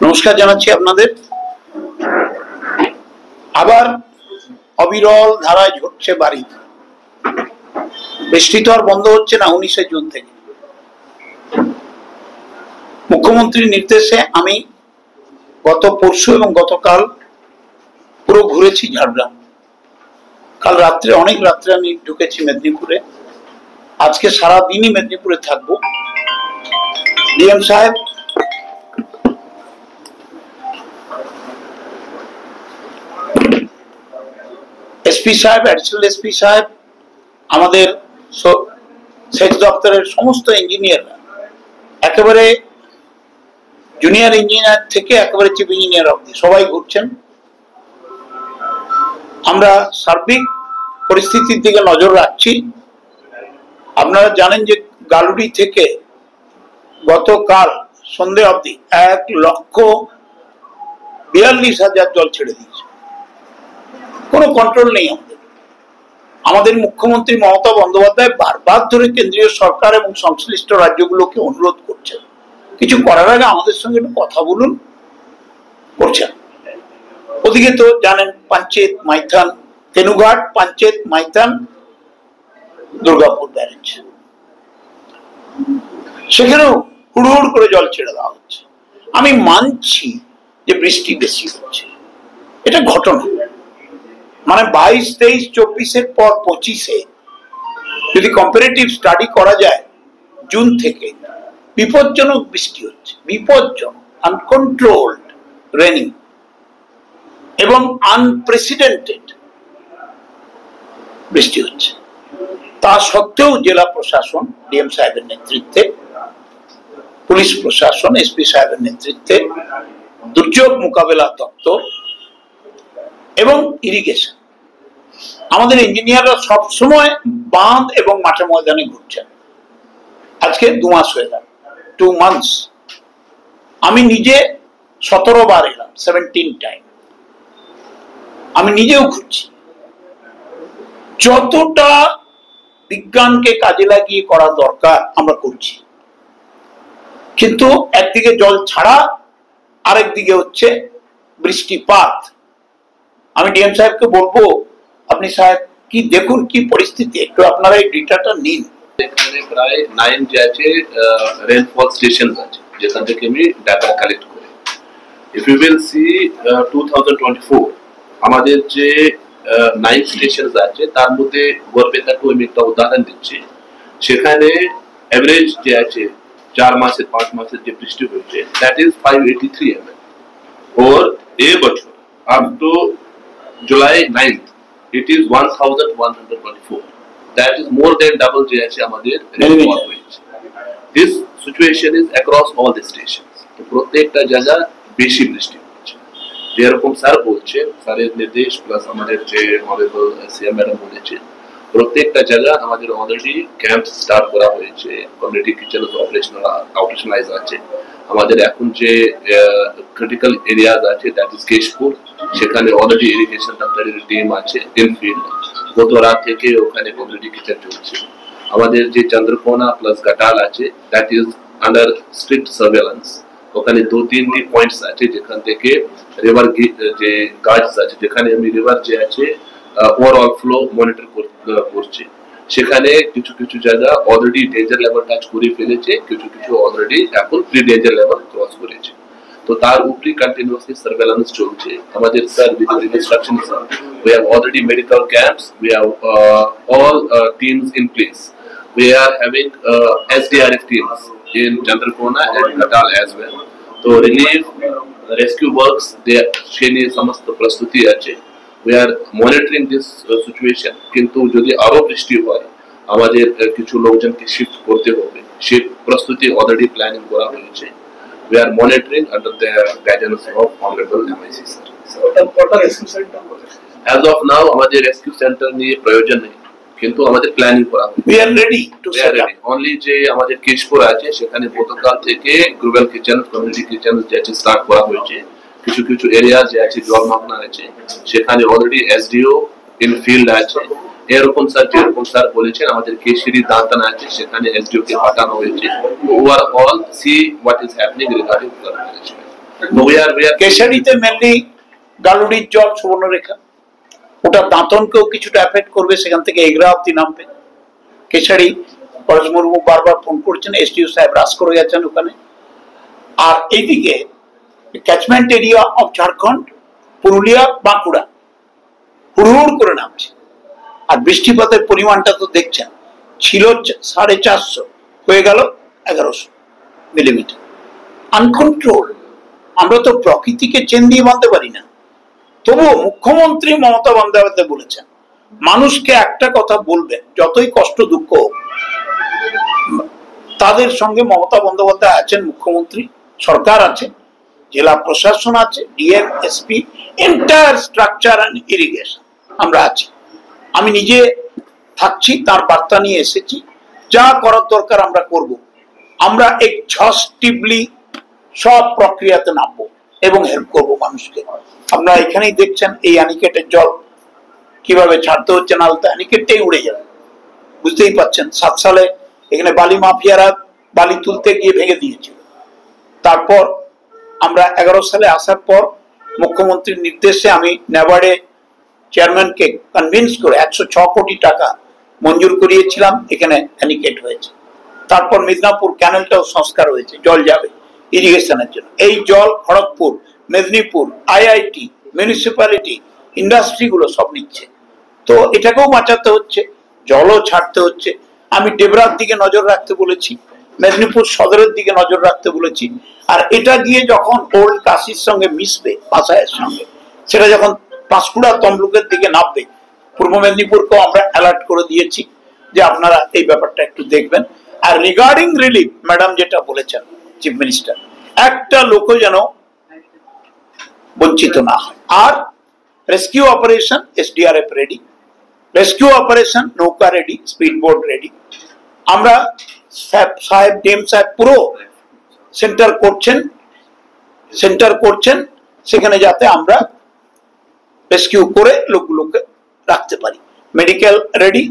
নমস্কার জানাচ্ছি আপনাদের। আবার অবিরল ধারায় ঝরছে বাড়ি, বৃষ্টি তো আর বন্ধ হচ্ছে না। 19শে জুন থেকে মুখ্যমন্ত্রীর নির্দেশে আমি গত পরশু এবং গতকাল পুরো ঘুরেছি ঝাড়গ্রাম। কাল রাত্রে অনেক রাত্রে আমি ঢুকেছি মেদিনীপুরে। আজকে সারাদিনই মেদিনীপুরে থাকবো। ডিএম সাহেব, এসপি সাহেব, অ্যাডিশনাল এসপি সাহেব, আমাদের সেচ দপ্তরের সমস্ত ইঞ্জিনিয়াররা, একেবারে জুনিয়র ইঞ্জিনিয়ার থেকে একেবারে চিফ ইঞ্জিনিয়ার অবধি সবাই ঘুরছেন। আমরা সার্বিক পরিস্থিতির দিকে নজর রাখছি। আপনারা জানেন যে গালুড়ি থেকে গতকাল সন্ধ্যে অবধি 1,42,000 জল ছেড়ে দিয়েছে। কোনো কন্ট্রোল নেই আমাদের মুখ্যমন্ত্রী মমতা বন্দ্যোপাধ্যায় বারবার ধরে কেন্দ্রীয় সরকার এবং সংশ্লিষ্ট রাজ্যগুলোকে অনুরোধ করছেন, কিছু করার আগে আমাদের সঙ্গে একটু কথা বলুন, করছেন। ওদিকে তো জানেন পাঞ্চেত, মাইথান, তেনুঘাট, পাঞ্চেত, মাইথান, দুর্গাপুর ব্যারেজ, সেখানেও হুড় করে জল ছেড়ে দেওয়া হচ্ছে। আমি মানছি যে বৃষ্টি বেশি হচ্ছে, এটা ঘটনা। মানে 22, 23, 24-এর পর 25-এ যদি কম্পারেটিভ স্টাডি করা যায়, জুন থেকে বিপজ্জনক বৃষ্টি হচ্ছে, বিপজ্জনক, আনকন্ট্রোলড রেনিং এবং আনপ্রেসিডেন্টেড বৃষ্টি হচ্ছে। তা সত্ত্বেও জেলা প্রশাসন ডিএম সাহেবের নেতৃত্বে, পুলিশ প্রশাসন এসপি সাহেবের নেতৃত্বে, দুর্যোগ মোকাবেলা দপ্তর এবং ইরিগেশন, আমাদের ইঞ্জিনিয়াররা সবসময় বাঁধ এবং মাঠে ময়দানে ঘুরছেন। আজকে 2 মাস হয়ে গেল, 2 months। আমি নিজে 17 বার এলাম, 17 টাইম। আমি নিজেও ঘুরছি। যতটা বিজ্ঞানকে কাজে লাগিয়ে করা দরকার আমরা করছি, কিন্তু একদিকে জল ছাড়া, আরেকদিকে হচ্ছে বৃষ্টিপাত। আমি ডিএম সাহেবকে বলবো, আপনি সাহেব কি দেখুন কি পরিস্থিতি, একটু আপনারা এই ডেটাটা নিন। এখানে প্রায় 9 যে আছে রেনফল স্টেশন আছে, যেখান থেকে আমি ডাটা কালেক্ট করি। ইফ ইউ উইল সি 2024 আমাদের যে 9 স্টেশন আছে, তার মধ্যে গড়বেতাকে আমি একটা উদাহরণ দিচ্ছি। সেখানে এভারেজ যে আছে 4 মাসের 5 মাসের যে বৃষ্টি হয়েছে, দ্যাট ইজ 583 mm। और ए বছর up to July 9th it is 1124। that is more than double যে আছে আমাদের রেনফল হয়েছে। this situation is across all the stations। তো প্রত্যেকটা জায়গা বেশি বৃষ্টি হচ্ছে, যেরকম স্যার বলছে, স্যারের নির্দেশ প্লাস আমাদের যে অনারেবল সিএম ম্যাডাম বলেছে, প্রত্যেকটা জায়গা আমাদের অলরেডি ক্যাম্প স্টার্ট করা হয়েছে, কমিউনিটি কিচেন অপারেশনালাইজ আছে। আমাদের এখন যে ক্রিটিক্যাল এরিয়াজ আছে, দ্যাট ইজ কেশপুর, সেখানে অলরেডি ইরিগেশন দপ্তরের টিম আছে ইনফিল্ড। গত রাত থেকে ওখানে কমিউনিটি কিচেন চলছে। আমাদের যে চন্দ্রকোনা প্লাস ঘাটাল আছে, that is under strict surveillance. ওখানে 2-3টি পয়েন্টস আছে যেখান থেকে রিভার যে গাছ আছে, যেখানে আমি রিভার যে আছে ওভারঅল ফ্লো মনিটর করছি। সেখানে কিছু কিছু জায়গা অলরেডি ডেঞ্জার লেভেল টাচ করে ফেলেছে, কিছু কিছু অলরেডি এখন প্রি ডেঞ্জার লেভেল ক্রস করেছে। তো তার উপরে কন্টিনিউয়াসলি সার্ভেলেন্স চলছে। আমাদের sir with instruction, we have already medical camps, we have all teams in place, we are having SDRF teams in Chandrakona and Ghatal as well। তো relief rescue works সে নিয়ে সমস্ত প্রস্তুতি আছে। we are monitoring this situation। কিন্তু যদি আরো বৃষ্টি হয়, আমাদের কিছু লোকজনকে শিফট করতে হবে, সেই প্রস্তুতি অলরেডি প্ল্যানিং করা হয়েছে। we are monitoring under the guidance of honorable MIC sir। as of now আমাদের রেস্কিউ সেন্টার নিয়ে প্রয়োজন নেই, কিন্তু আমাদের প্ল্যানিং করা হয়েছে। we are ready to set up। only যে আমাদের কেশপুর আছে, সেখানে গতকাল থেকে গ্লোবাল কিচেন, কমিউনিটি কিচেন যে আছে স্টার্ট করা হয়েছে। কিছু কিছু এরিয়া যে আছে জলমগ্ন আছে, সেখানে অলরেডি এসডিও ইন ফিল্ড আছে এরকম স্যার যেরকম স্যার বলেছেন আমাদের কেশরি দাঁতানা আছে সেখানে এসডিও কে পাঠানো হয়েছে overall see what is happening regarding flood management. কেশরিতে মেনলি গালুডির জল, সুবর্ণরেখা, ওটা দাঁতনকেও কিছুটা এফেক্ট করবে, সেখান থেকে এগরা অব্দি নামবে। কেশারি পরেশ মুর্মু বারবার ফোন করছেন, এসডিও সাহেব রাজ করে গেছেন ওখানে। আর এইদিকে catchment area of Jharkhand, Purulia, Bankura হুড়হুড় করে নামছে। আর বৃষ্টিপাতের পরিমাণটা তো দেখছেন, ছিল 450 হয়ে গেল 1100 মিলিমিটার। আনকন্ট্রোল। আমরা তো প্রকৃতিকে চেন দিয়ে বাঁধতে পারি না। তবুও মুখ্যমন্ত্রী মমতা বন্দ্যোপাধ্যায় বলেছেন মানুষকে একটা কথা বলবেন, যতই কষ্ট দুঃখ হোক। তাদের সঙ্গে মমতা বন্দ্যোপাধ্যায় আছেন, মুখ্যমন্ত্রী, সরকার আছে, জেলা প্রশাসন আছে, DM, SP, entire structure and irrigation আমরা আছি। আমি নিজে থাকছি, তার বার্তা নিয়ে এসেছি, যা করার দরকার আমরা করব। আমরা এক্সহস্টিভলি সব প্রক্রিয়াতে নামবো এবং হেল্প করব মানুষকে। আপনারা এখানেই দেখছেন এই অ্যানিকেটের জল কিভাবে ছাড়তে হচ্ছে, নালতে অ্যানিকেটটাই উড়ে যাবে, বুঝতেই পাচ্ছেন। 7 সালে এখানে বালি মাফিয়ারা বালি তুলতে গিয়ে ভেঙে দিয়েছিল। তারপর আমরা 11 সালে আসার পর মুখ্যমন্ত্রীর নির্দেশে আমি ন্যাবার্ডে চেয়ারম্যানকে কনভিন্স করে 106 কোটি টাকা মঞ্জুর করিয়েছিলাম, এখানে অ্যানিকেট হয়েছে। তারপর মিদনাপুর ক্যানেলটাও সংস্কার হয়েছে, জল যাবে ইরিগেশনের জন্য। এই জল খড়গপুর, মেদিনীপুর, আইআইটি, মিউনিসিপ্যালিটি, ইন্ডাস্ট্রিগুলো সব নিচ্ছে। তো এটাকেও বাঁচাতে হচ্ছে, জলও ছাড়তে হচ্ছে। আমি ডেবরার দিকে নজর রাখতে বলেছি, মেদিনীপুর সদরের দিকে নজর রাখতে বলেছি। আর এটা গিয়ে যখন ওল্ড কাশির সঙ্গে মিশবে, পাশায়ের সঙ্গে, সেটা যখন পাঁশকুড়া, তমলুকের দিকে নামবে, পূর্ব মেদিনীপুরকেও আমরা অ্যালার্ট করে দিয়েছি যে আপনারা এই ব্যাপারটা একটু দেখবেন। আর রিগার্ডিং রিলিফ, ম্যাডাম যেটা বলেছেন চিফ মিনিস্টার, একটা লোকও যেন বঞ্চিত না হয়। আর rescue operation SDRF ready, rescue operation নৌকা রেডি, স্পিড বোট রেডি। আমরা সাহেব, ডিএম সাহেব পুরো সেন্টার করছেন সেখানে, যাতে আমরা রেস্কিউ করে লোকগুলোকে রাখতে পারি। মেডিকেল রেডি,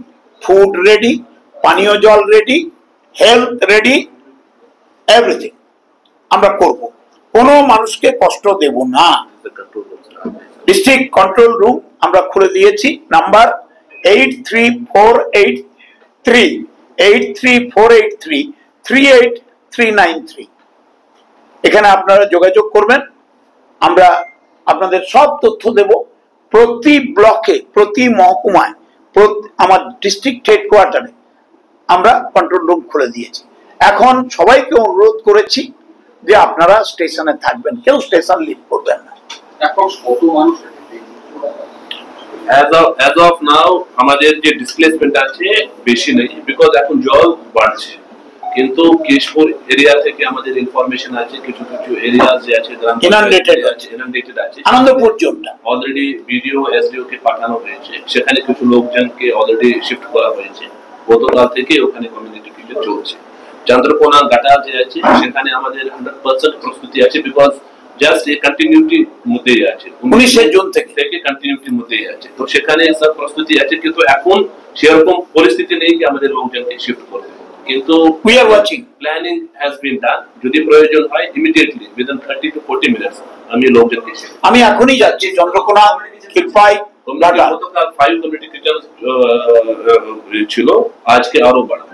ফুড রেডি, পানীয় জল রেডি, হেলথ রেডি, এভরিথিং আমরা করব। কোনো মানুষকে কষ্ট দেব না। ডিস্ট্রিক্ট কন্ট্রোল রুম আমরা খুলে দিয়েছি, নাম্বার 834833 এখানে আপনারা যোগাযোগ করবেন। আমরা আপনাদের সব তথ্য দেব। প্রতি ব্লকে, প্রতি মহকুমায়, আমার ডিস্ট্রিক্ট হেডকোয়ার্টারে আমরা কন্ট্রোল রুম খুলে দিয়েছি। এখন সবাইকে অনুরোধ করেছি যে আপনারা স্টেশনে থাকবেন, কেউ স্টেশন লিভ করবেন না। এখন কত মানুষ as of now আমাদের যে ডিসপ্লেসমেন্ট আছে বেশি নেই, বিকজ এখন জল বাড়ছে। কিন্তু কেশপুর এরিয়া থেকে আমাদের ইনফরমেশন আছে কিছু কিছু এরিয়া যে আছে ইনান্ডেটেড আছে। আনন্দপুর জোনটা অলরেডি ভিডিও এসডিও কে পাঠানো হয়েছে, সেখানে কিছু লোকজনকে অলরেডি শিফট করা হয়েছে। গতকাল থেকে ওখানে কমিউনিটি কিলিং চলছে। চন্দ্রকোনা ঘাটা যে আছে সেখানে আমাদের 100% প্রস্তুতি আছে, বিকজ জাস্ট এই কন্টিনিউটি মধ্যেই আছে, 19 জুন থেকে কন্টিনিউটির মধ্যেই আছে। তো সেখানে সব প্রস্তুতি আছে, কিন্তু এখন সেরকম পরিস্থিতি নেই যে আমাদের লোকজনকে শিফট করতে। কিন্তু we are watching, planning has been done. যদি প্রয়োজন হয় ইমিডিয়েটলি উইদিন 30 to 40 মিনিটস আমি লোকজনকে শিফট। আমি এখনই যাচ্ছি চন্দ্রকোনা, ক্ষীরপাই, গতকাল 5 কমিউনিটি কিচেন ছিল, আজকে আরো বাড়া